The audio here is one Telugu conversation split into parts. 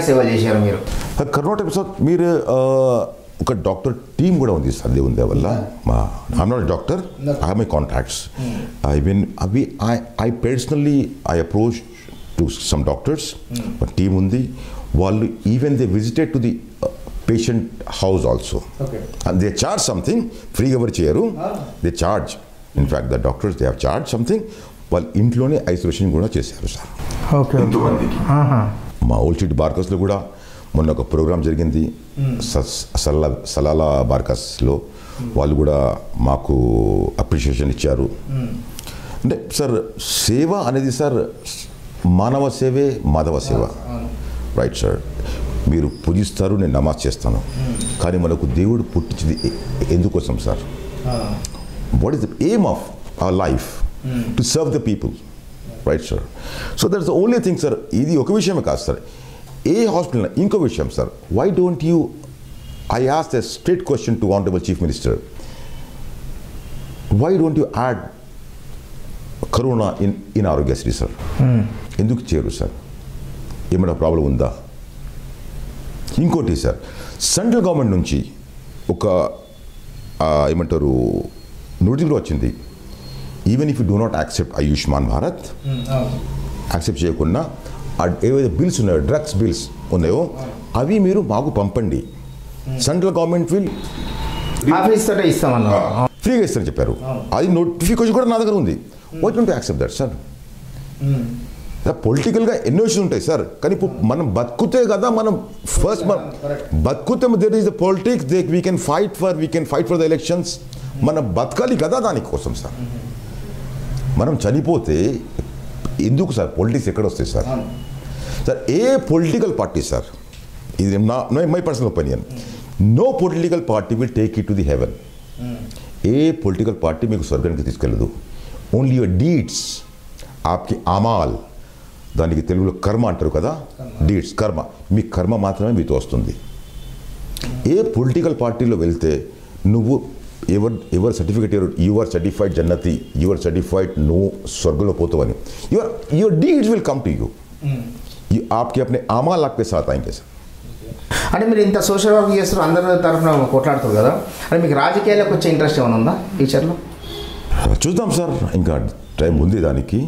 సేవలు చేశారు మీరు? కరోనా టైం సార్ మీరు ఒక డాక్టర్ టీమ్ కూడా ఉంది సార్ దేవుని దయ వల్ల. I'm not doctor, I have my contacts. I personally I approach to some doctors, ఒక టీమ్ ఉంది. వాళ్ళు even they visited to the patient house also. And they charge something, ఫ్రీగా ఎవరు చేయరు, they charge. In fact the doctors they have charge something. వాళ్ళు ఇంట్లోనే ఐసోలేషన్ కూడా చేశారు సార్ ఎంతోమందికి. మా ఓల్డ్ సిటీ బార్కస్లో కూడా మొన్న ఒక ప్రోగ్రామ్ జరిగింది, సలాలా బార్కస్లో. వాళ్ళు కూడా మాకు అప్రిషియేషన్ ఇచ్చారు. అంటే సార్ సేవ అనేది సార్ మానవ సేవే మాధవ సేవ, రైట్ సార్. మీరు పూజిస్తారు, నేను నమాజ్ చేస్తాను, కానీ మనకు దేవుడు పుట్టించింది ఎందుకోసం sir? What is the aim of our life? To serve the people, right sir. So that's the only thing sir. ఇది ఒక విషయమే కాదు సార్, ఏ హాస్పిటల్ ఇంకో విషయం sir. Why don't you, I asked a straight question to honourable chief minister, why don't you add corona in Aarogyasri sir? ఎందుకు చేయరు సార్? ఏమైనా ప్రాబ్లం ఉందా? ఇంకోటి సార్, సెంట్రల్ గవర్నమెంట్ నుంచి ఒక ఏమంటారు నోటిఫికేషన్ వచ్చింది, even if you do not accept Ayushman Bharat, accept చేయకుండా ఏవైతే బిల్స్ ఉన్నాయో, డ్రగ్స్ బిల్స్ ఉన్నాయో, అవి మీరు మాకు పంపండి, సెంట్రల్ గవర్నమెంట్ విల్ ఫ్రీగా ఇస్తారని చెప్పారు. అది నోటిఫికేషన్ కూడా నా దగ్గర ఉంది. Why don't accept that sir? పొలిటికల్గా ఎన్నో ఇష్యూస్ ఉంటాయి సార్, కానీ ఇప్పుడు మనం బతుకుతే కదా, మనం ఫస్ట్ మనం బతుకుతే there is the politics, we can fight for the elections. మనం బతకాలి కదా దానికోసం సార్. మనం చనిపోతే ఎందుకు సార్ పొలిటిక్స్ ఎక్కడ వస్తాయి సార్? సార్ ఏ పొలిటికల్ పార్టీ సార్, ఇది my personal opinion, no political party will take it to the heaven. ఏ పొలిటికల్ పార్టీ మీకు స్వర్గానికి తీసుకెళ్ళదు. ఓన్లీ యువర్ డీడ్స్, ఆప్కి అమాల్, దానికి తెలుగులో కర్మ అంటారు కదా, డీడ్స్ కర్మ, మీ కర్మ మాత్రమే మీతో వస్తుంది. ఏ పొలిటికల్ పార్టీలో వెళ్తే నువ్వు ఎవరు సర్టిఫికేట్ యు ఆర్ సర్టిఫైడ్ జన్నతి, యు ఆర్ సర్టిఫైడ్ నువ్వు స్వర్గంలో పోతావని, your deeds will come to you. ఆప్కి అప్నే అమాల్ ఆప్కే సాత్ ఆయేంగే సార్. అంటే మీరు ఇంత సోషల్ వర్క్ చేస్తారు, అందరి తరఫున కొట్లాడుతారు కదా, అంటే మీకు రాజకీయాలకు వచ్చే ఇంట్రెస్ట్ ఏమైనా ఉందా ఫ్యూచర్లో? చూద్దాం సార్, ఇంకా టైం ఉంది దానికి.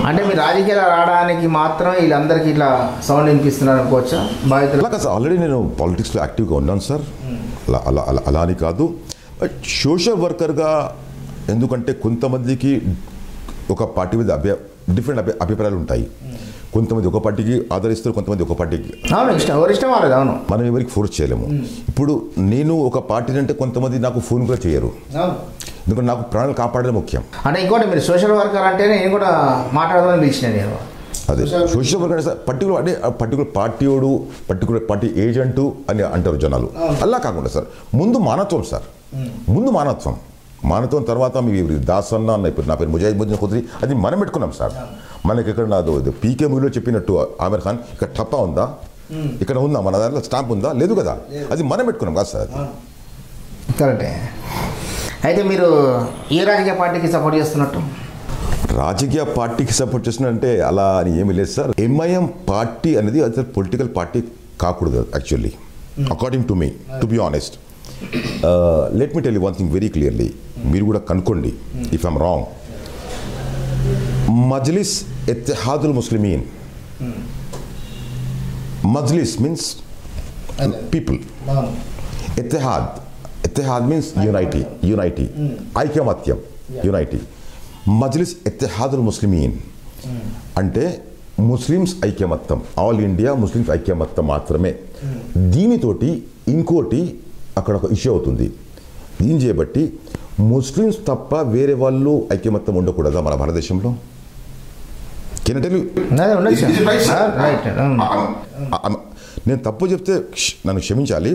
అంటే మీరు రాజకీయాలు రావడానికి మాత్రం వీళ్ళందరికీ ఇట్లా సౌండ్ వినిపిస్తున్నారు అనుకోవచ్చా బాధ్యతలు? అలా సార్, ఆల్రెడీ నేను పాలిటిక్స్లో యాక్టివ్గా ఉన్నాను సార్, అలా అని కాదు. బట్ సోషల్ వర్కర్గా, ఎందుకంటే కొంతమందికి ఒక పార్టీ మీద డిఫరెంట్ అభిప్రాయాలు ఉంటాయి. కొంతమంది ఒక పార్టీకి ఆదరిస్తారు, కొంతమంది ఒక పార్టీకి. అవును, మనం ఎవరికి ఫోర్స్ చేయలేము. ఇప్పుడు నేను ఒక పార్టీ అంటే కొంతమంది నాకు ఫోన్ కూడా చేయరు, ఎందుకంటే నాకు ప్రాణాలు కాపాడడం ముఖ్యం. అంటే ఇంకోటి మీరు సోషల్ వర్కర్ అంటే నేను కూడా మాట్లాడదామని పిలిచిన నేను. అదే సోషల్ వర్కర్ అంటే సార్ పర్టికులర్ పార్టీయోడు, పర్టికులర్ పార్టీ ఏజెంటు అని అంటారు జనాలు. అలా కాకుండా సార్, ముందు మానవత్వం సార్, ముందు మానవత్వం తర్వాత మీ దాసన్న అన్న, ఇప్పుడు నా పేరు ముజాహిద్ ఖుద్రీ, అది మనం పెట్టుకున్నాం సార్. మనకి ఇక్కడ నాదో పీకే మూవీలో చెప్పినట్టు ఆమిర్ ఖాన్, ఇక్కడ టప్పా ఉందా, ఇక్కడ ఉందా, మన దాంట్లో స్టాంప్ ఉందా, లేదు కదా, అది మనం పెట్టుకున్నాం కదా సార్. కరెక్టే. అయితే మీరు ఏ రాజకీయ పార్టీకి సపోర్ట్ చేస్తున్నట్టు? రాజకీయ పార్టీకి సపోర్ట్ చేస్తున్నంటే అలా అని ఏమీ లేదు సార్. ఎంఐఎం పార్టీ అనేది అది పొలిటికల్ పార్టీ కాకూడదు actually, according to me, to be honest. Let me tell you one thing very clearly, మీరు కూడా కనుక్కోండి if I'm wrong. Majlis Ittehadul Muslimeen, Majlis means people, ittehad means unity, ఐకమత్యం, యూనైటీ. మజ్లిస్ ఇత్తెహాదుల్ ముస్లిమీన్ అంటే ముస్లిమ్స్ ఐక్యమత్యం, ఆల్ ఇండియా ముస్లిమ్స్ ఐక్యమత్యం మాత్రమే. దీనితోటి ఇంకోటి అక్కడ ఒక ఇష్యూ అవుతుంది. ఏం చేయబట్టి ముస్లిమ్స్ తప్ప వేరే వాళ్ళు ఐక్యమత్యం ఉండకూడదా మన భారతదేశంలో? నేను తప్పు చెప్తే నన్ను క్షమించాలి.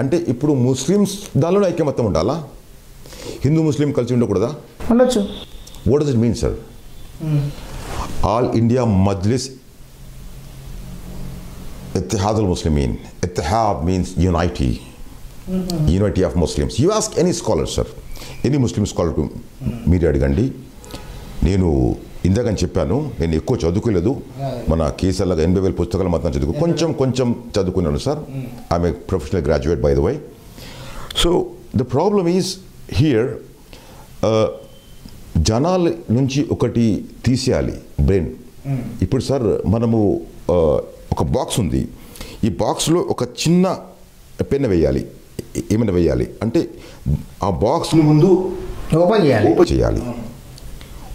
అంటే ఇప్పుడు ముస్లిమ్స్ దానిలో ఐక్యమత్యం ఉండాలా? హిందూ ముస్లిం కలిసి ఉండకూడదా? ఉండొచ్చు. What does it mean sir? All India Majlis Ittehadul Muslimeen, ittehad means unity, unity of Muslims. You ask any scholar sir, any Muslim scholar మీరు అడగండి. నేను ఇందాకని చెప్పాను, నేను ఎక్కువ చదువుకోలేదు. మన కేసీఆర్లాగా 80,000 పుస్తకాలు మాత్రం కొంచెం చదువుకున్నాను sir. I'm a professional graduate by the way. So the problem is here, జనాల నుంచి ఒకటి తీసేయాలి, బ్రెయిన్. ఇప్పుడు సార్ మనము ఒక బాక్స్ ఉంది, ఈ బాక్స్లో ఒక చిన్న పెన్ వేయాలి, ఏమైనా వేయాలి అంటే ఆ బాక్స్ ముందు ఓపెన్ చేయాలి.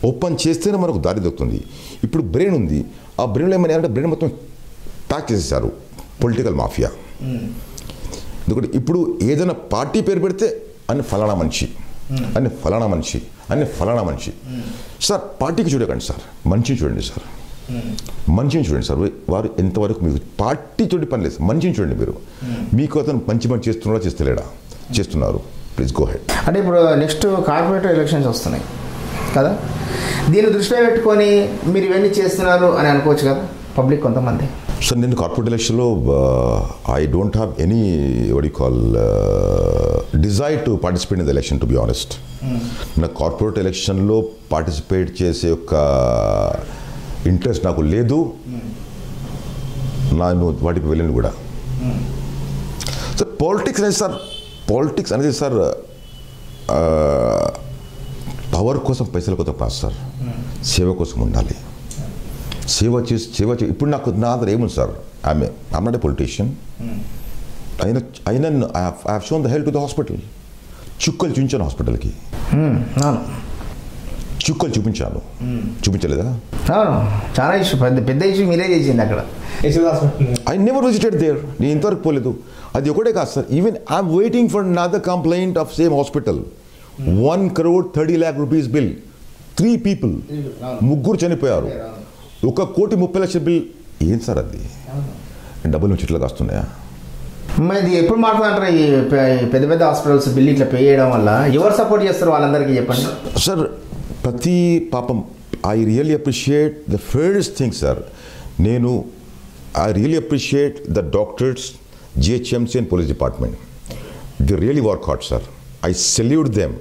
ఓపెన్ చేస్తేనే మనకు దారి దొరుకుతుంది. ఇప్పుడు బ్రెయిన్ ఉంది, ఆ బ్రెయిన్లో ఏమైనా అంటే బ్రెయిన్ మొత్తం ప్యాక్ చేసేసారు పొలిటికల్ మాఫియా. ఎందుకంటే ఇప్పుడు ఏదైనా పార్టీ పేరు పెడితే అని ఫలానా మనిషి, అని ఫలానా మనిషి, అని ఫలానా మనిషి. సార్ పార్టీకి చూడకండి సార్, మనిషిని చూడండి సార్, మనిషిని చూడండి సార్. వారు ఎంతవరకు మీకు పార్టీతోటి పని లేదు, మనిషిని చూడండి మీరు. మీకు అతను మంచి పని చేస్తున్నాడా చేస్తలేడా? చేస్తున్నారు. Please go head. అంటే ఇప్పుడు నెక్స్ట్ కార్పొరేటర్ ఎలక్షన్స్ వస్తున్నాయి కదా, దీన్ని దృష్టిలో పెట్టుకొని మీరు ఇవన్నీ చేస్తున్నారు అని అనుకోవచ్చు కదా పబ్లిక్ కొంతమంది. సార్ నేను కార్పొరేట్ ఎలక్షన్లో I don't have any what you call desire to participate in the election, to be honest. నా కార్పొరేట్ ఎలక్షన్లో పార్టిసిపేట్ చేసే ఒక ఇంట్రెస్ట్ నాకు లేదు, నేను వాటికి వెళ్ళను కూడా. సార్ పాలిటిక్స్ అనేది సార్ పవర్ కోసం, పైసల కోసం కాదు సార్, సేవ కోసం ఉండాలి. సేవ చేసి ఇప్పుడు నాకు నా దగ్గర ఏముంది sir, I'm not a politician. I have shown the help to the hospital. చుక్కలు చూపించాను హాస్పిటల్కి, చుక్కలు చూపించలేదా? చాలా ఇష్యూ, పెద్ద ఇష్యూ మీరే చేసింది అక్కడ. ఐ నెవర్ విజిటెడ్ దేర్, నేను ఇంతవరకు పోలేదు. అది ఒకటే కాదు sir, even I'm waiting for another complaint of same hospital. 1,30,00,000 rupees bill, 3 people, 3 చనిపోయారు. 1,30,00,000 బిల్. ఏం సార్ అది? డబ్బులు నుంచి ఇట్లా కాస్తున్నాయా? ఇది ఎప్పుడు మాట్లాడుతారు? ఈ పెద్ద పెద్ద హాస్పిటల్స్ బిల్ ఇట్లా పే చేయడం వల్ల ఎవరు సపోర్ట్ చేస్తారు వాళ్ళందరికీ చెప్పండి సార్. ప్రతి పాపం I really appreciate the first thing sir. I really appreciate the doctors, GHMC and police department. They really work hard, sir. I salute them.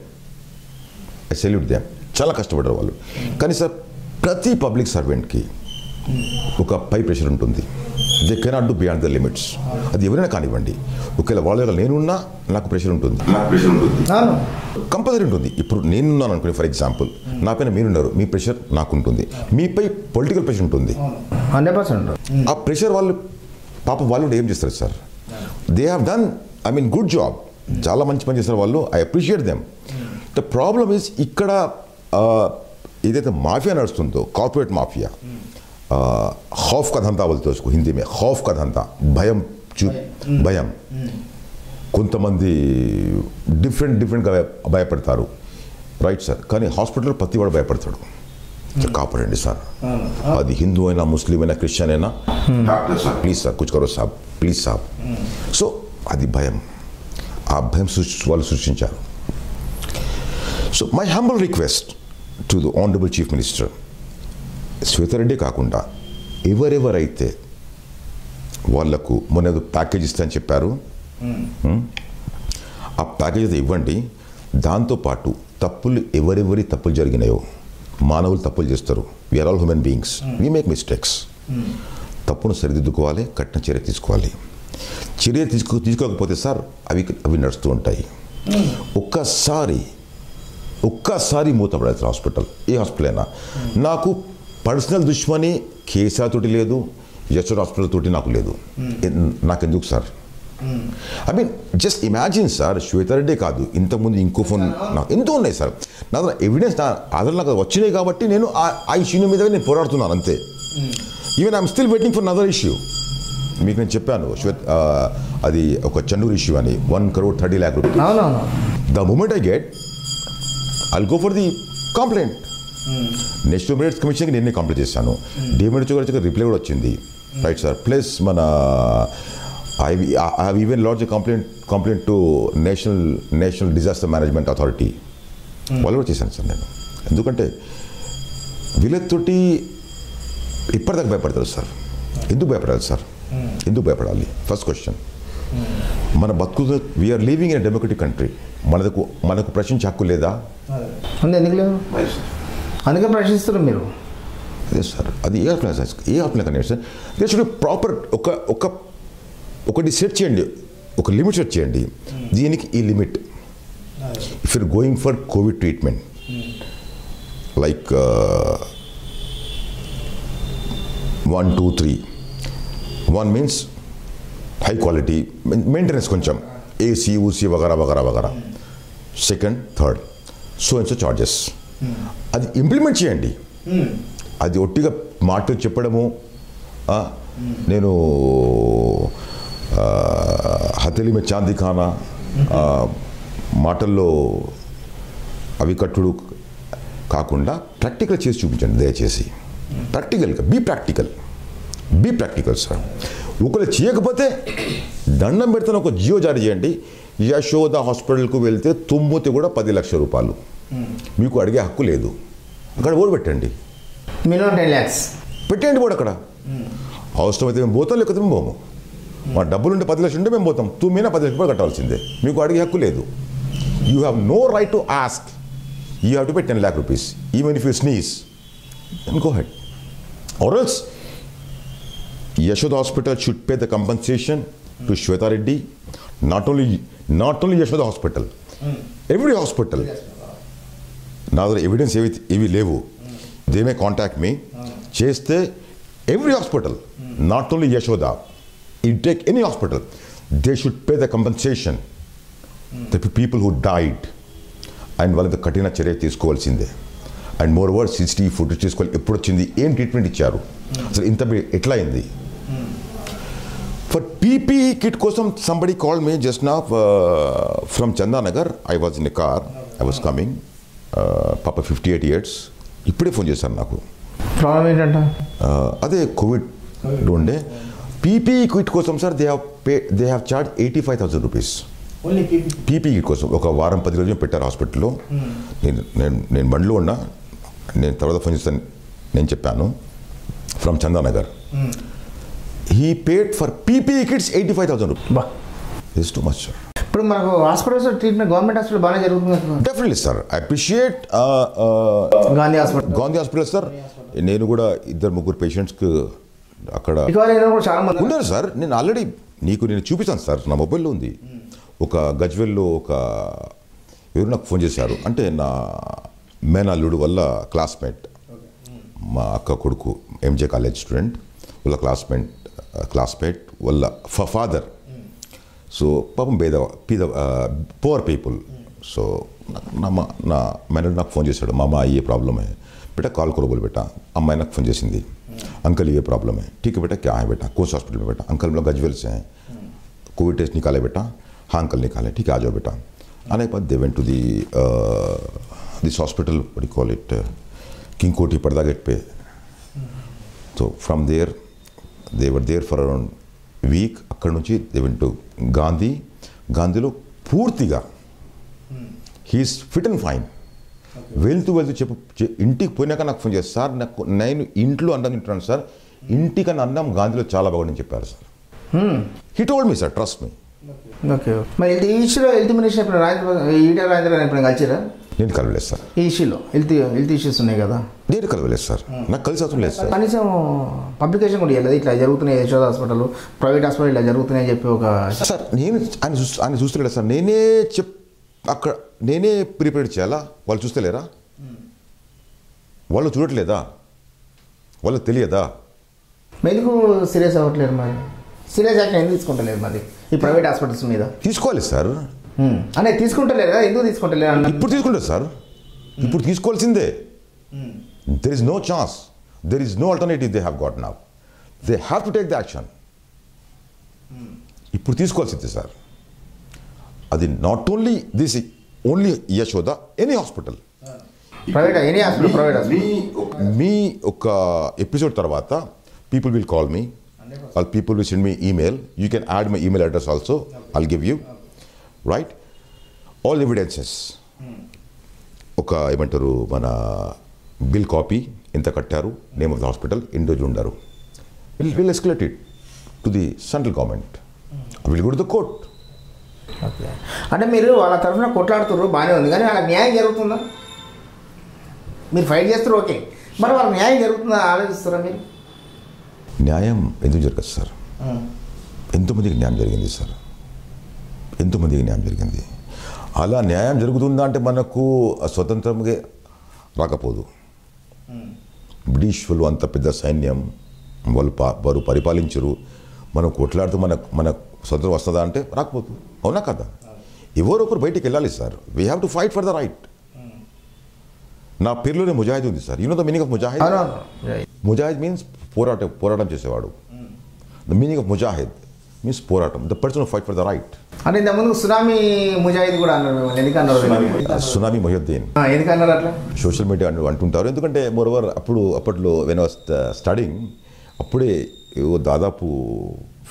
చాలా కష్టపడ్డారు వాళ్ళు. కానీ సార్ ప్రతి పబ్లిక్ సర్వెంట్కి ఒక పై ప్రెషర్ ఉంటుంది. They cannot do beyond the limits. అది ఎవరైనా కానివ్వండి, ఒకవేళ వాళ్ళ నేనున్నా నాకు ప్రెషర్ ఉంటుంది, కంపల్సరీ ఉంటుంది. ఇప్పుడు నేనున్నాను అనుకోండి, ఫర్ ఎగ్జాంపుల్ నా పైన మీరున్నారు, మీ ప్రెషర్ నాకు ఉంటుంది, మీపై పొలిటికల్ ప్రెషర్ ఉంటుంది. 100%. ఆ ప్రెషర్ వాళ్ళు పాపం వాళ్ళు ఏం చేస్తారు sir? They have done good job, చాలా మంచి పని చేస్తారు వాళ్ళు. I appreciate them. The problem is ఇక్కడ ఏదైతే మాఫియా నడుస్తుందో, కార్పొరేట్ మాఫియా, खौफ का धंधा बोलते हैं उसको हिंदी में, खौफ का धंधा, భయం. కొంతమంది డిఫరెంట్గా భయపడతారు, రైట్ సార్. కానీ హాస్పిటల్లో ప్రతి వాడు భయపడతాడు. కాపాడండి సార్, అది హిందూ అయినా, ముస్లిం అయినా, క్రిస్టియన్ అయినా, ప్లీజ్ సార్ కుచ్ కరో సాబ్, ప్లీజ్ సాబ్. సో అది భయం, ఆ భయం వాళ్ళు సృష్టించారు. So my humble request to the honourable chief minister, Swetha Reddy కాకుండా ఎవరెవరైతే వాళ్లకు మొన్న ప్యాకేజ్ ఇస్తా అని చెప్పారు, ఆ ప్యాకేజ్ అయితే ఇవ్వండి. దాంతోపాటు ఎవరెవరి తప్పులు జరిగినాయో, మానవులు తప్పులు చేస్తారు, we are all human beings, we make mistakes. తప్పును సరిదిద్దుకోవాలి, కఠిన చర్య తీసుకోవాలి. చర్య తీసుకోకపోతే సార్ అవి నడుస్తూ ఉంటాయి. ఒక్కసారి మూతపడాలి హాస్పిటల్, ఏ హాస్పిటల్ అయినా. నాకు పర్సనల్ దుష్మని కేసీఆర్ తోటి లేదు, యశ్వర్ హాస్పిటల్ తోటి నాకు లేదు. నాకెందుకు sir? Just imagine sir, Swetha Reddy కాదు, ఇంతకుముందు ఇంకో ఫోన్ నాకు ఎంతో ఉన్నాయి సార్. నా దగ్గర ఎవిడెన్స్, నా ఆధార్ నాకు వచ్చినాయి కాబట్టి నేను ఆ ఇష్యూ మీద నేను పోరాడుతున్నాను అంతే. Even I'm still waiting for another issue. మీకు నేను చెప్పాను, అది ఒక చండూరు ఇష్యూ అని, 1,30,00,000 rupees. The moment I get, I'll go for the complaint. National merits కమిషన్కి నేనే కంప్లైంట్ చేశాను. డిఎంఎడ్ గారికి రిప్లై కూడా వచ్చింది, రైట్ సార్. ప్లస్ మన I have even lodge complaint to national disaster management authority, వాళ్ళు కూడా చేశాను సార్ నేను. ఎందుకంటే వీళ్ళతోటి ఇప్పటిదాకా భయపడతారు సార్. ఎందుకు భయపడాలి సార్? ఎందుకు భయపడాలి? First question. మన బతుకు, we are living in a democratic country. మనకు ప్రశ్నించే హక్కు లేదా? ఎందుకు లేదు? అందుకే ప్రశ్నిస్తున్నారు మీరు. అదే సార్, అది ఏ హాస్పిటల్ కానీ సార్ దే షుడ్ ప్రాపర్ ఒకటి సెట్ చేయండి, ఒక లిమిట్ సెట్ చేయండి. దీనికి ఈ limit, if you're going for covid treatment like 1, 2, 3. 1 means high quality maintenance, కొంచెం ఏసీ ఊసీ వగరా వగరా వగరా. Second, third, so and so charges. అది ఇంప్లిమెంట్ చేయండి. అది ఒట్టిగా మాటలు చెప్పడము, నేను హతేలి మే చాందీ ఖానా మాటల్లో అవి కట్టుడు కాకుండా ప్రాక్టికల్ చేసి చూపించండి దయచేసి. ప్రాక్టికల్గా బీ ప్రాక్టికల్ సార్. ఒకరు చేయకపోతే దండం పెడితే ఒక జియో జారీ చేయండి. యశోద హాస్పిటల్కు వెళ్తే తుమ్మితే కూడా 10 లక్షల రూపాయలు, మీకు అడిగే హక్కు లేదు. అక్కడ ఓడి పెట్టండి, మినిమం 10 lakhs పెట్టండి కూడా అక్కడ. అవసరమైతే మేము పోతాం, లేకపోతే మేము పోము. మా డబ్బులు ఉంటే 10 లక్షలు ఉంటే మేము పోతాం, తుమ్మినా 10 లక్షల రూపాయలు కట్టాల్సిందే. మీకు అడిగే హక్కు లేదు. You have no right to ask. You have to pay 10 lakh rupees even if you sneeze and go ahead. Or else Yashoda Hospital should pay the compensation to Shweta Reddy. Not only Yashoda Hospital, every hospital. Now the evidence evi levu, they may contact me. Cheste every hospital, not only Yashoda, you take any hospital, they should pay the compensation. The people who died and వాళ్ళ కఠిన చర్య తీసుకోవాల్సిందే. And more over CCTV footage తీసుకోవాలి, ఎప్పుడు వచ్చింది, ఏం ట్రీట్మెంట్ ఇచ్చారు, అసలు ఇంత ఎట్లా అయింది. ఫర్ PPE కిట్ కోసం సంబడి కాల్ మీ జస్ట్ నా from Chandanagar. I was in a car, I was coming, పాప 58 years. ఇప్పుడే ఫోన్ చేశారు నాకు. ప్రాబ్లం ఏంటంట? అదే కోవిడ్ ఉండే PPE కిట్ కోసం sir they have charge 85,000 rupees. PPE kit కోసం ఒక వారం 10 రోజులు పెట్టారు హాస్పిటల్లో. నేను బండిలో ఉన్నా, నేను తర్వాత ఫోన్ చేస్తాను, నేను చెప్పాను from Chandanagar. He paid for PPE kits 85,000 rupees. This too much sir. ఇప్పుడు మనకు హాస్పిటల్స్ ట్రీట్మెంట్ గవర్నమెంట్ హాస్పిటల్ బాగానే జరుగుతుంది. Definitely sir, I appreciate Gandhi hospital sir. నేను కూడా 2-3 పేషెంట్స్కి అక్కడ చాలా మంది ఉన్నారు సార్. నేను ఆల్రెడీ నేను చూపిస్తాను సార్, నా మొబైల్లో ఉంది. ఒక గజ్వెల్లో ఎవరు నాకు ఫోన్ చేశారు, అంటే నా మేనల్లుడు వల్ల క్లాస్మేట్, మా అక్క కొడుకు MJ కాలేజ్ స్టూడెంట్ వాళ్ళ క్లాస్మేట్ వాళ్ళ ఫాదర్. సో పాపం పూర్ పీపుల్. సో నా మేనల్లుడు నాకు ఫోన్ చేశాడు, మా అమ్మ ये प्रॉब्लम है बेटा, कॉल करो बोल बेटा. अम्मा నాకు ఫోన్ చేసింది, अंकल ये प्रॉब्लम है, ठीक है बेटा, क्या है बेटा, कोस हॉस्पिटल में बेटा, अंकल हम लोग गजवेल से हैं, कोविड टेस्ट निकाले बेटा, हाँ अंकल निकाले, ठीक है आ जाओ बेटा. आने के बाद they went to this hospital, what you call it, King Koti Parda gate पे. तो from there they were there for around week. అక్కడ నుంచి they went to గాంధీలో పూర్తిగా హీఈస్ ఫిట్ అండ్ ఫైన్. వెళ్తూ ఇంటికి పోయినాక నాకు ఫోన్ చేస్తారు, సార్ నాకు నేను ఇంట్లో అన్నం తింటున్నాను సార్, ఇంటికన్నా అన్నం గాంధీలో చాలా బాగుందని చెప్పారు sir. He told me sir, trust me. Okay, మరి హెల్త్ మినిస్టర్ ఎప్పుడు కలిసిరా? నేను కలవలేదు సార్. ఈ ఇష్యూలో హెల్త్ ఇష్యూస్ ఉన్నాయి కదా, నేను కలవలేదు సార్, నాకు కలిసి అవసరం లేదు సార్. కనీసం పబ్లికేషన్ కూడా ఇవ్వలేదు, ఇట్లా జరుగుతున్నాయి యశోద హాస్పిటల్, ప్రైవేట్ హాస్పిటల్ ఇట్లా జరుగుతున్నాయని చెప్పి ఒక సార్. నేను ఆయన చూస్తలేదా సార్, నేనే ప్రిపేర్ చేయాలా, వాళ్ళు చూస్తలేరా, వాళ్ళు చూడట్లేదా, వాళ్ళకి తెలియదా? ఎందుకు సీరియస్ అవ్వట్లేదు? మరి సీరియస్ యాక్షన్ ఎందుకు తీసుకుంటలేదు మరి ఈ ప్రైవేట్ హాస్పిటల్స్ మీద? తీసుకోవాలి సార్, అంటే తీసుకుంటలేరు కదా, ఎందుకు తీసుకుంటలేరు? ఇప్పుడు తీసుకుంటారు సార్, ఇప్పుడు తీసుకోవాల్సిందే. There is no chance, there is no alternative they have got now, they have to take the action. ఇప్పుడు తీసుకోవాల్సిందే సార్. అది not only this, only Yashoda, any hospital, మీ ఒక ఎపిసోడ్ తర్వాత people will call me, all people will send me email. You can add my email address also, I'll give you right all evidences. ఒక ఏమంటారు, మన బిల్ కాపీ, ఎంత కట్టారు, నేమ్ ఆఫ్ ద హాస్పిటల్, ఎన్ని రోజులు ఉండారు, will escalate it to the central government, will go to the court. Okay, అంటే మీరు వాళ్ళ తరఫున కొట్లాడుతున్నారు, బాగానే ఉంది, కానీ వాళ్ళకి న్యాయం జరుగుతుందా? మీరు ఫైట్ చేస్తారు ఓకే, మరి వాళ్ళకి న్యాయం జరుగుతుందా ఆలోచిస్తారా మీరు? న్యాయం ఎందుకు జరగదు సార్? ఎంతోమందికి న్యాయం జరిగింది సార్, ఎంతోమందికి న్యాయం జరిగింది. అలా న్యాయం జరుగుతుందా అంటే మనకు స్వతంత్రంగా రాకపోదు. బ్రిటిష్ వాళ్ళు అంత పెద్ద సైన్యం, వారు పరిపాలించరు. మనం కొట్లాడుతూ మన స్వతంత్రం వస్తుందా అంటే రాకపోదు. అవునా కదా? ఎవరొకరు బయటికి వెళ్ళాలి sir. We have to fight for the right. నా పేరులోనే ముజాహిద్ ఉంది sir. You know the meaning of Mujahid? Mujahid means పోరాటం చేసేవాడు. The meaning of Mujahid means పోరాటం, the person fight for the right. అంటే ఇంతకుముందు సునామీ ముజాహిద్ కూడా అన్నారు. ఎందుకన్నారు సునామీ మొహియుద్దీన్? ఎందుకన్నారు అట్లా? సోషల్ మీడియా అంటుంటారు. ఎందుకంటే మోరోవర్ అప్పట్లో వెన్ వాస్ స్టడింగ్, అప్పుడే దాదాపు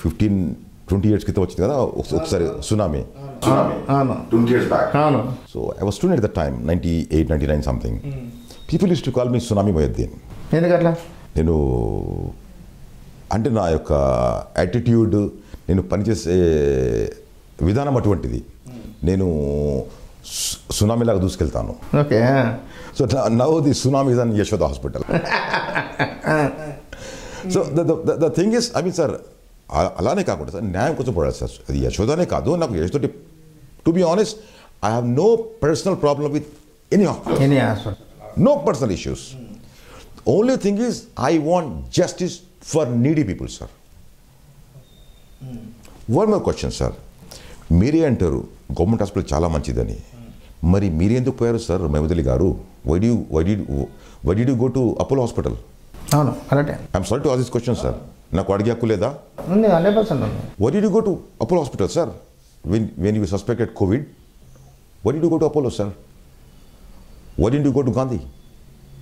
15-20 years క్రితం వచ్చింది కదా ఒకసారి tsunami. 20 years back. So I was student at that time, 98, 99 something. People used to call me tsunami Mohiuddin. ఎందుకట్లా? నేను అంటే నా యొక్క యాటిట్యూడ్, నేను పనిచేసే విధానం అటువంటిది. నేను సునామీలాగా దూసుకెళ్తాను. Okay. So now the tsunami is in Yashoda hospital. So the thing is, I mean sir, అలానే కాకుండా సార్ న్యాయం కోసం పడాలి సార్. అది యశోదనే కాదు, నాకు Yashoda, to be honest, I have no personal problem with any hospital, no personal issues. Only thing is I want justice for needy people sir. One more question sir, మీరే అంటారు గవర్నమెంట్ హాస్పిటల్ చాలా మంచిదని, మరి మీరే ఎందుకు పోయారు సార్ మహమూద్ అలీ గారు? Why did you go to Apollo hospital? అవును, కరెక్టే. I'm sorry to ask this question sir. నాకు అడిగే హక్కు లేదా? 100% ఉంది. Why did you go to Apollo hospital sir when you suspected COVID? Why did you go to Apollo sir? Why didn't you go to Gandhi?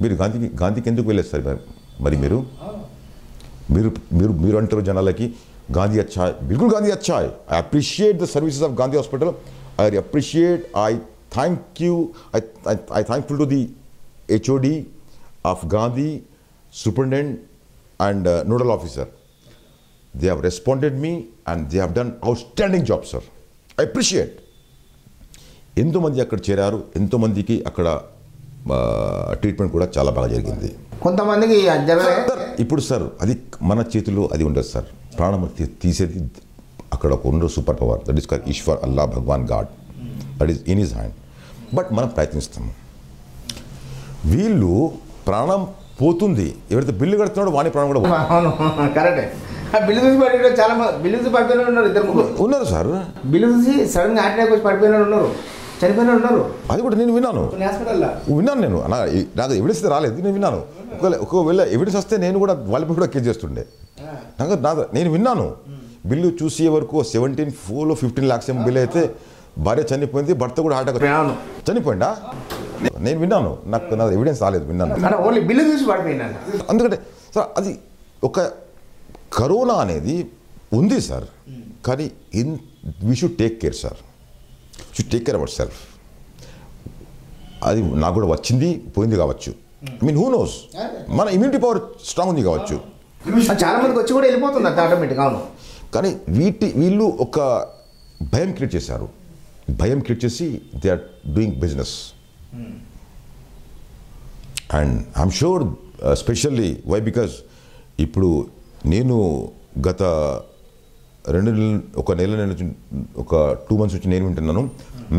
మీరు గాంధీకి ఎందుకు వెళ్ళలేదు సార్? మరి మీరు అంటారు జనాలకి గాంధీ అచ్చా, బిల్కుల్ గాంధీ అచ్చా. I appreciate the services of Gandhi hospital. I thankful to the HOD of Gandhi, superintendent and nodal officer. They have responded me and they have done outstanding job, sir. I appreciate. ఎంతోమంది అక్కడ చేరారు, ఎంతోమందికి అక్కడ ట్రీట్మెంట్ కూడా చాలా బాగా జరిగింది. కొంతమందికి ఇప్పుడు సార్ అది మన చేతిలో అది ఉండదు సార్. ప్రాణం తీసేది అక్కడ ఒక ఉండదు super power, that is called Ishwar, Allah, Bhagwan, God, that is in his hand. But మనం ప్రయత్నిస్తాము. వీళ్ళు ప్రాణం పోతుంది, ఎవరైతే బిల్లు కడుతున్నాడో వాని ప్రాణం కూడా కరెక్టే. బిల్లు చూసి పడిపోయి చాలా బిల్లు చూసి పడిపోయిన ఉన్నారు, 2-3 ఉన్నారు సార్. బిల్లు చూసి సడన్ గా హార్ట్ అటాక్ వచ్చి పడిపోయిన ఉన్నారు, చనిపోయిన ఉన్నారు. అది కూడా నేను విన్నాను నేను. నాకు ఎవిడెన్స్ రాలేదు, నేను విన్నాను. ఒకవేళ ఎవిడెన్స్ వస్తే నేను కూడా వాళ్ళపై కూడా కేసు చేస్తుండే. నేను విన్నాను. బిల్లు చూసే వరకు 15 lakhs బిల్ అయితే భార్య చనిపోయింది, భర్త కూడా హార్ట్ అటాక్ చనిపోయిందా? నేను విన్నాను, నాకు ఎవిడెన్స్ రాలేదు, విన్నాను. బిల్లు చూసి పడిపోయినా. ఎందుకంటే సార్ అది ఒక కరోనా అనేది ఉంది సార్, కానీ we should take care sir, should take care our self. అది నాకు కూడా వచ్చింది పోయింది కావచ్చు, ఐ మీన్ హూ నోస్, మన ఇమ్యూనిటీ పవర్ స్ట్రాంగ్ ఉంది కావచ్చు. చాలా మందికి వచ్చి కూడా వెళ్ళిపోతుంది ఆటోమేటిక్గా. అవును, కానీ వీళ్ళు ఒక భయం క్రియేట్ చేశారు. భయం క్రియేట్ చేసి they are doing business. And I'm sure specially why, because ఇప్పుడు నేను గత 2 నెలల నుంచి, ఒక 2 months నుంచి నేను వింటున్నాను.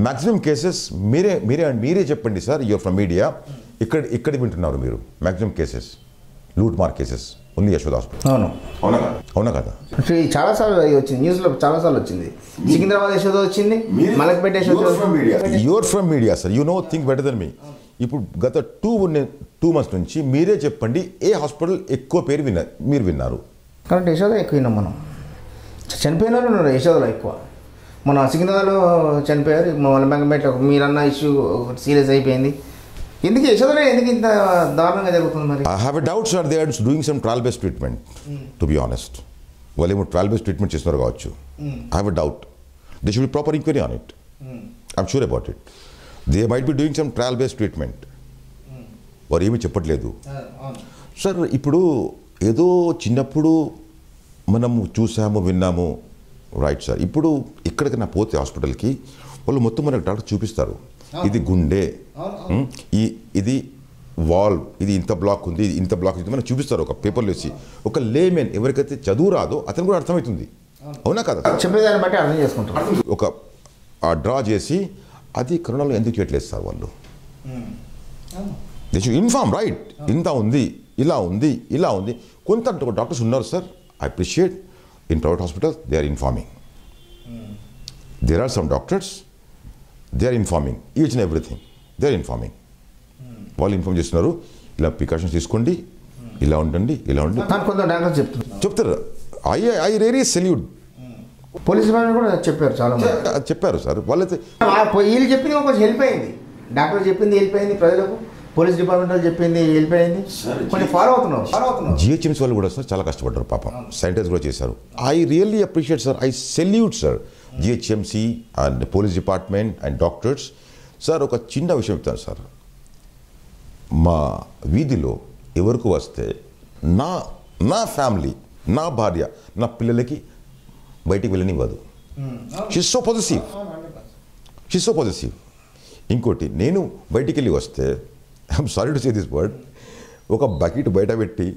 మ్యాక్సిమం కేసెస్ మీరే చెప్పండి సార్, యూఆర్ ఫ్రమ్ మీడియా, ఇక్కడ వింటున్నారు మీరు మ్యాక్సిమం కేసెస్, లూట్ మార్ కేసెస్ ఓన్లీ యశోద హాస్పిటల్. అవునా కదా? చాలాసార్లు వచ్చింది, న్యూస్లో చాలాసార్లు వచ్చింది. సికింద్రాబాద్ యశోద వచ్చింది, Malakpet Yashoda. You're from media sir, you know think better than me. ఇప్పుడు గత 2 months నుంచి మీరే చెప్పండి ఏ హాస్పిటల్ ఎక్కువ పేరు మీరు విన్నారు? కరెక్ట్, యశోద ఎక్కువ విన్నాం మనం. చనిపోయిన వాళ్ళు ఉన్నారు యశోదలో ఎక్కువ. మన సికింద్రాబాద్లో చనిపోయారు, మలక్పేటలో మీరన్న ఇష్యూ సీరియస్ అయిపోయింది. ఎందుకు యశోదలో ఎందుకు ఇంత దారుణంగా జరుగుతుంది మరి? I have a doubt sir, they are doing some trial based treatment, to be honest. వాళ్ళు ఏమో ట్రయల్ బేస్డ్ ట్రీట్మెంట్ చేస్తున్నారు కావచ్చు. I have a doubt. They should be proper enquiry on it. I'm sure about it. They might be doing some trial based treatment. వారు ఏమీ చెప్పట్లేదు సార్. ఇప్పుడు ఏదో చిన్నప్పుడు మనము చూసాము, విన్నాము, రైట్ సార్. ఇప్పుడు ఎక్కడికైనా పోతే హాస్పిటల్కి వాళ్ళు మొత్తం మనకు డాక్టర్ చూపిస్తారు, ఇది గుండె, ఇది వాల్ ఇది ఇంత బ్లాక్ ఉంది, ఇది ఇంత బ్లాక్ ఉంది, మనం చూపిస్తారు ఒక పేపర్లో వేసి. ఒక లేమెన్ ఎవరికైతే చదువు రాదో అతను కూడా అర్థమవుతుంది, అవునా కదా? చెప్పేదాన్ని బట్టి అర్థం చేసుకుంటారు. ఒక డ్రా చేసి అది కరోనాలో ఎందుకు చేయట్లేదు సార్ వాళ్ళు? దే షుడ్ ఇన్ఫార్మ్, రైట్, ఇంత ఉంది, ఇలా ఉంది, ఇలా ఉంది. కొంత డాక్టర్స్ ఉన్నారు sir, I appreciate in private hospitals they are informing. There are some doctors they are informing each and everything, they are informing. వాళ్ళు ఇన్ఫార్మ్ చేస్తున్నారు, ఇలా ప్రికాషన్స్ తీసుకోండి, ఇలా ఉండండి, ఇలా ఉండండి కొంత డాక్టర్స్ చెప్తారు. I really salute. Police department కూడా చెప్పారు, చాలా చెప్పారు సార్. వాళ్ళైతే వీళ్ళు చెప్పింది కొంచెం హెల్ప్ అయింది, డాక్టర్ చెప్పింది హెల్ప్ అయింది ప్రజలకు, పోలీస్ డిపార్ట్మెంట్ వాళ్ళు చెప్పింది హెల్ప్ అయింది, కొంచెం ఫాలో అవుతున్నారు. జిహెచ్ఎంసీ వాళ్ళు కూడా సార్ చాలా కష్టపడ్డారు పాపం, శానిటైజ్ కూడా చేశారు. I really appreciate sir, I salute sir GHMC and police department and doctors. Sir ఒక చిన్న విషయం చెప్తాను సార్, మా వీధిలో ఎవరికి వస్తే నా ఫ్యామిలీ, నా భార్య, నా పిల్లలకి బయటికి వెళ్ళనివ్వదు. She's so positive. ఇంకోటి, నేను బయటికి వెళ్ళి వస్తే, I'm sorry to say this word, ఒక బకెట్ బయట పెట్టి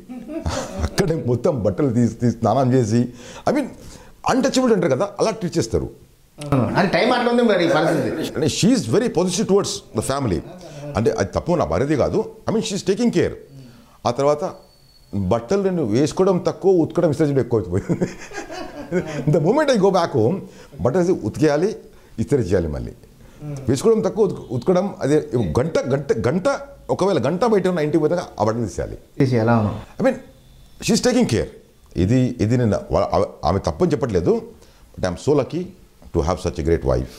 అక్కడే మొత్తం బట్టలు తీసి స్నానం చేసి, ఐ మీన్ అన్టచబుల్ అంటారు కదా, అలా ట్రీట్ చేస్తారు. She's very positive towards the family. అంటే అది తప్పు నా భార్యది కాదు, I mean she's taking care. ఆ తర్వాత బట్టలు నేను వేసుకోవడం తక్కువ, ఉతకడం విసర్జన ఎక్కువ అయిపోయింది. The moment I go back home, బట్టలు ఉతికేయాలి, ఇస్త్రీ చేయాలి, మళ్ళీ వేసుకోవడం తక్కువ, ఉతకడం అదే గంట ఒకవేళ గంట బయట ఉన్న ఇంటికి పోతే ఆ బట్టలు తీసేయాలి. I mean she's taking care. ఇది నేను ఆమె తప్పని చెప్పట్లేదు, but I'm so lucky to have such a great wife.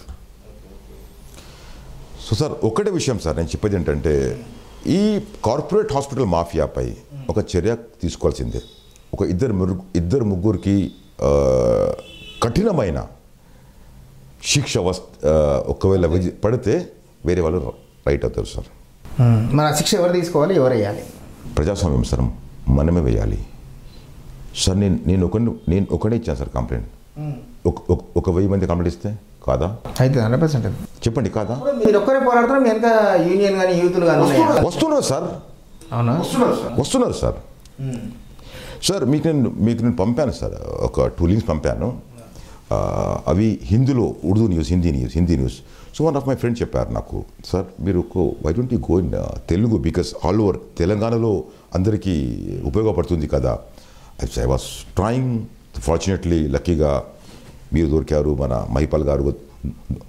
So sir ఒకటే విషయం సార్ నేను చెప్పేది ఏంటంటే, ఈ కార్పొరేట్ హాస్పిటల్ మాఫియాపై ఒక చర్య తీసుకోవాల్సిందే. ఒక ఇద్దరు ముగ్గురికి కఠినమైన శిక్ష ఒకవేళ పడితే వేరే వాళ్ళు రైట్ అవుతారు సార్. మన శిక్ష ఎవరు తీసుకోవాలి, ఎవరు వేయాలి? ప్రజాస్వామ్యం సార్, మనమే వేయాలి సార్. నేను ఒకనే ఇచ్చాను సార్ కంప్లైంట్. ఒక 1000 మంది కంప్లైంట్ ఇస్తే కాదా? అయితే 100% చెప్పండి, కాదా? మీరు ఒక్కరే పోరాడుతున్నారు, మీ వెనక యూనియన్ కానీ యూత్లు కానీ వస్తున్నారు సార్. అవునా? వస్తున్నారు సార్. సార్ మీకు నేను పంపాను సార్, ఒక 2 లింక్స్ పంపాను. అవి హిందీలో, Urdu news, Hindi news. So one of my friends చెప్పారు నాకు, సార్ మీరు why don't you go in Telugu, because all over తెలంగాణలో అందరికీ ఉపయోగపడుతుంది కదా. ఐ వాస్ ట్రయింగ్, ఫార్చునేట్లీ లక్కీగా మీరు దొరికారు, మన మహిపాల్ గారు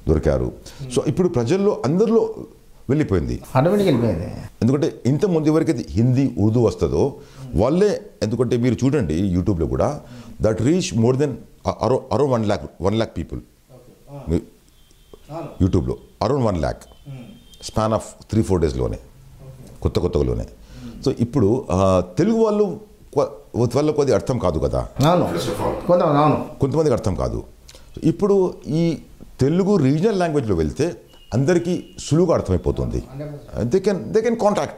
దొరికారు. సో ఇప్పుడు ప్రజల్లో అందరిలో వెళ్ళిపోయింది, ఆటోమేటిక్ వెళ్ళిపోయింది. ఎందుకంటే ఇంతకుముందు ఎవరికైతే హిందీ ఉర్దూ వస్తుందో వాళ్ళే, ఎందుకంటే మీరు చూడండి యూట్యూబ్లో కూడా, that reach more than around 1 lakh people యూట్యూబ్లో, అరౌండ్ 1 lakh స్పాన్ ఆఫ్ 3-4 డేస్లోనే, కొత్తలోనే. సో ఇప్పుడు తెలుగు వాళ్ళకు అది అర్థం కాదు కదా, కొంతమందికి అర్థం కాదు. ఇప్పుడు ఈ తెలుగు రీజనల్ లాంగ్వేజ్లో వెళ్తే అందరికీ సులువుగా అర్థమైపోతుంది. They can contact.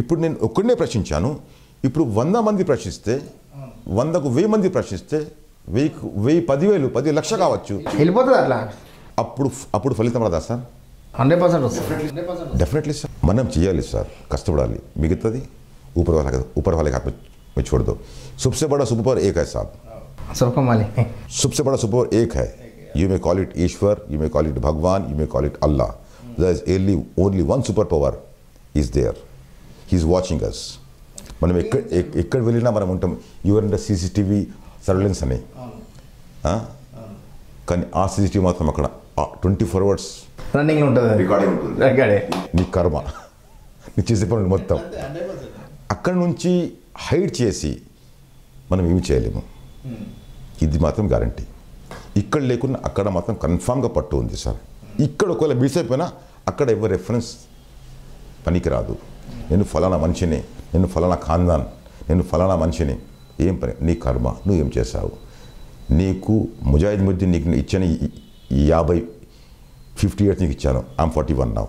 ఇప్పుడు నేను ఒక్కడనే ప్రశ్నించాను, ఇప్పుడు 100 మంది ప్రశ్నిస్తే, 100కు 1000 మంది ప్రశ్నిస్తే 1000, 10,000, 10 లక్షలు కావచ్చు, వెళ్ళిపోతుంది అట్లా. అప్పుడు ఫలితం రాదా సార్? 100% వస్తుంది. డెఫినెట్లీ సార్, మనం చేయాలి సార్, కష్టపడాలి. మిగతాది ऊपर वाले हाथ में छोड़ दो. सबसे बड़ा सुपर एक है साहब, सबका मालिक. सबसे बड़ा सुपर एक है. You may call it Ishwar, you may call it Bhagwan, you may call it Allah. There is only one superpower is there. He is watching us. మనం ఎక్కడ వెళ్ళినా మనం ఉంటాం, your in the CCTV surveillance అని. కానీ ఆ CCTV మాత్రం అక్కడ 24 hours రన్నింగ్ ఉంటుంది, రికార్డింగ్ ఉంటుంది. నీ కర్మ, నీ చేసే పనులు మొత్తం అక్కడ నుంచి హైడ్ చేసి మనం ఏమి చేయలేము. ఇది మాత్రం గ్యారంటీ. ఇక్కడ లేకున్నా అక్కడ మాత్రం కన్ఫామ్గా పట్టు ఉంది సార్. ఇక్కడ ఒకవేళ మిస్ అయిపోయినా అక్కడ ఎవరు రెఫరెన్స్ పనికిరాదు. నేను ఫలానా మనిషిని, నేను ఫలానా ఖాందాన్, నేను ఫలానా మనిషిని. ఏం పని, నీ కర్మ, నువ్వు ఏం చేసావు. నీకు ముజాహిద్ ముద్దీన్ నీకు ఇచ్చిన 50 years నీకు ఇచ్చాను, ఐఎమ్ 41 now.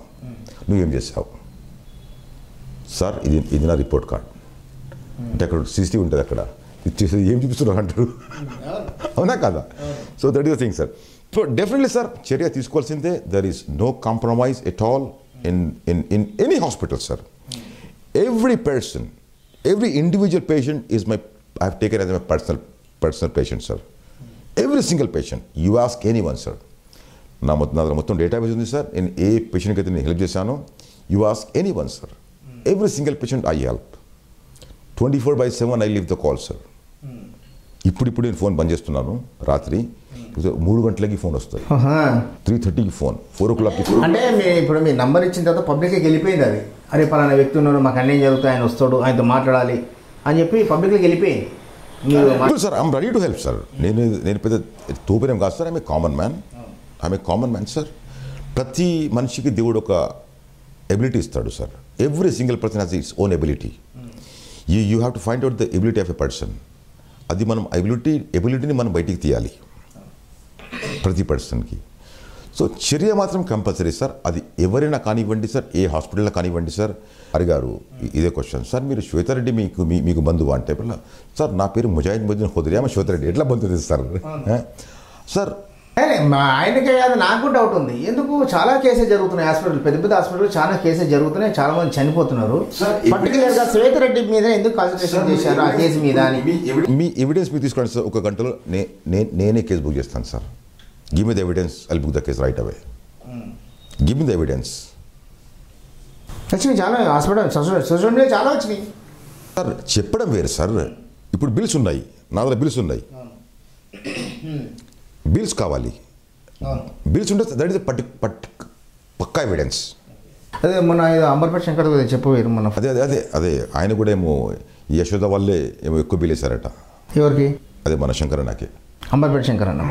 నువ్వేం చేసావు సార్? ఇది నా రిపోర్ట్ కార్డ్. అంటే అక్కడ CCTV ఉంటుంది, అక్కడ ఇచ్చేసి ఏం చూపిస్తున్నారు అంటారు, అవునా కదా? So that is the thing sir. So definitely sir చర్య తీసుకోవాల్సిందే. There is no compromise at all in any hospital sir. every person, every individual patient is I have taken as my personal patient, sir. Every single patient. You ask anyone, sir. నా మొత్తం డేటాబేస్ ఉంది సార్. నేను ఏ పేషెంట్కి అయితే నేను హెల్ప్ చేశానో, you ask any one sir. Every single patient I help. 24/7 I leave the call sir. ఇప్పుడు నేను ఫోన్ బంద్ చేస్తున్నాను. రాత్రి 3 గంటలకి ఫోన్ వస్తుంది, 3:30కి ఫోన్, 4 o'clockకి ఫోన్. అంటే ఇప్పుడు మీ నంబర్ ఇచ్చిన తర్వాత పబ్లిక్కి వెళ్ళిపోయింది అది. అరే పలానా వ్యక్తి ఉన్నారు, మాకు అన్యాయం జరుగుతుంది, ఆయన వస్తాడు, ఆయనతో మాట్లాడాలి అని చెప్పి పబ్లిక్కి వెళ్ళిపోయింది. Sir I'm ready to help sir. నేను పెద్ద తోపేం కాదు sir. I'm a common man sir. ప్రతి మనిషికి దేవుడు ఒక ఎబిలిటీ ఇస్తాడు sir. Every single person has its own ability. You have to find out the ability of a person. అది మనం ఎబిలిటీని మనం బయటికి తీయాలి ప్రతి పర్సన్కి. సో చర్య మాత్రం కంపల్సరీ సార్. అది ఎవరైనా కానివ్వండి సార్, ఏ హాస్పిటల్లో కానివ్వండి సార్. అడిగారు ఇదే క్వశ్చన్ సార్, మీరు శ్వేతారెడ్డి మీకు బంధువు అంటే, సార్ నా పేరు ముజాహిద్ ఖుద్రి, ఆమె శ్వేతారెడ్డి, ఎట్లా బంధువు సార్? సార్ ఆయనకే కాదు, నాకు డౌట్ ఉంది. ఎందుకు చాలా కేసెస్ జరుగుతున్నాయి హాస్పిటల్, పెద్ద పెద్ద హాస్పిటల్ చాలా కేసెస్ జరుగుతున్నాయి, చాలా మంది చనిపోతున్నారు. పర్టికులర్గా శ్వేతారెడ్డి మీద ఎందుకు కాన్సన్ట్రేషన్ చేశారు ఆ కేసు మీద అని మీ ఎవిడెన్స్ మీరు తీసుకోండి సార్. 1 గంటలో నేనే కేసు బుక్ చేస్తాను sir. Give me the evidence, I'll book the case right away. Give me the evidence. వచ్చినాయి చాలా హాస్పిటల్, సోషల్ మీడియా చాలా వచ్చినాయి సార్. చెప్పడం వేరు సార్. ఇప్పుడు బిల్స్ ఉన్నాయి, నా దగ్గర బిల్స్ ఉన్నాయి. బిల్స్ కావాలి, బిల్స్ ఉంటే దట్ ఈస్ పక్కా ఎవిడెన్స్. అదే మన అంబర్పేట శంకర్ చెప్పవేరు మన అదే ఆయన కూడా ఏమో యశోద వాళ్ళే ఏమో ఎక్కువ బిల్ వేశారట. ఎవరికి? అదే మన శంకర్ నాకే, అంబర్పేట శంకర్ అన్న.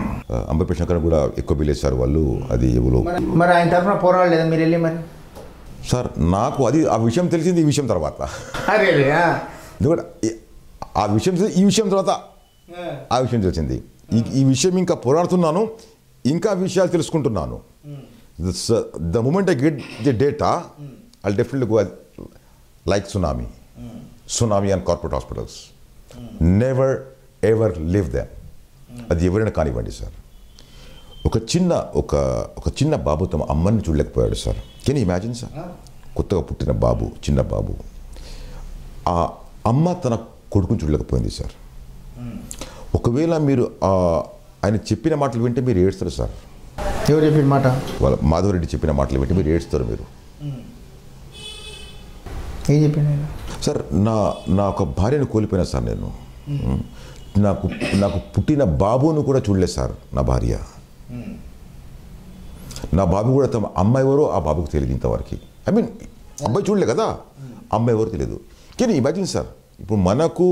అంబర్పేట శంకర్ కూడా ఎక్కువ బిల్ వేశారు వాళ్ళు. అది ఎవరు మరి ఆయన తరఫున పోరాడలేదా మీరు వెళ్ళి? మరి సార్ నాకు అది ఆ విషయం తెలిసింది ఈ విషయం తర్వాత. ఆ విషయం ఈ విషయం తర్వాత ఆ విషయం తెలిసింది. ఈ విషయం ఇంకా పోరాడుతున్నాను, ఇంకా విషయాలు తెలుసుకుంటున్నాను. The moment I get the data I definitely go like tsunami and corporate hospitals. Never ever leave them. అది ఎవరైనా కానివ్వండి సార్. ఒక చిన్న బాబు తమ అమ్మని చూడలేకపోయాడు sir. Can you imagine sir? కొత్తగా పుట్టిన బాబు, చిన్న బాబు, ఆ అమ్మ తన కొడుకుని చూడలేకపోయింది సార్. ఒకవేళ మీరు ఆయన చెప్పిన మాటలు వింటే మీరు ఏడుస్తారు సార్. ఎవరు చెప్పిన మాట? వాళ్ళ మాధవరెడ్డి చెప్పిన మాటలు వింటే మీరు ఏడుస్తారు. మీరు ఏం చెప్పిన సార్? నా ఒక భార్యను కోల్పోయినా సార్ నేను. నాకు పుట్టిన బాబును కూడా చూడలేదు సార్. నా భార్య, నా బాబు కూడా తమ అమ్మాయి ఎవరో ఆ బాబుకు తెలియదు ఇంతవరకు. ఐ మీన్ అబ్బాయి చూడలే కదా, అమ్మాయి ఎవరో తెలియదు. కానీ ఇమాజిన్ సార్, ఇప్పుడు మనకు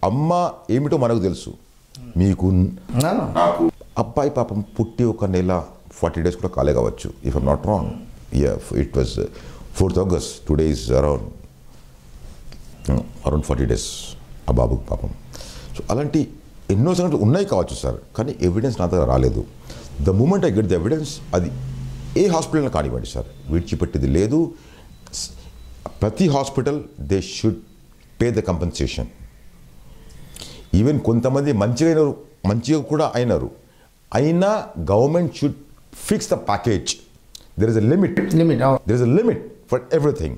అమ్మ ఏమిటో మనకు తెలుసు, మీకు అబ్బాయి పాపం పుట్టి 1 నెల 40 days కూడా కాలే కావచ్చు, if I'm not wrong. It was 4th August. Today is around 40 days ఆ బాబుకి పాపం. సో అలాంటి ఎన్నో సంగతులు ఉన్నాయి కావచ్చు సార్, కానీ ఎవిడెన్స్ నా దగ్గర రాలేదు. The moment I get the evidence, అది ఏ హాస్పిటల్లో కానివ్వండి సార్, విడిచిపెట్టేది లేదు. ప్రతి hospital they should pay the compensation. Even కొంతమంది మంచిగా కూడా అయినా government should fix the package. There is a limit for everything.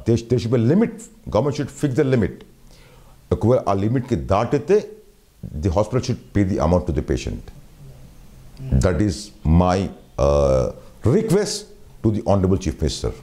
there should be a limit. Government should fix the limit. ఒకవేళ ఆ లిమిట్కి దాటితే the hospital should pay the amount to the patient. That is my request to the honourable chief minister.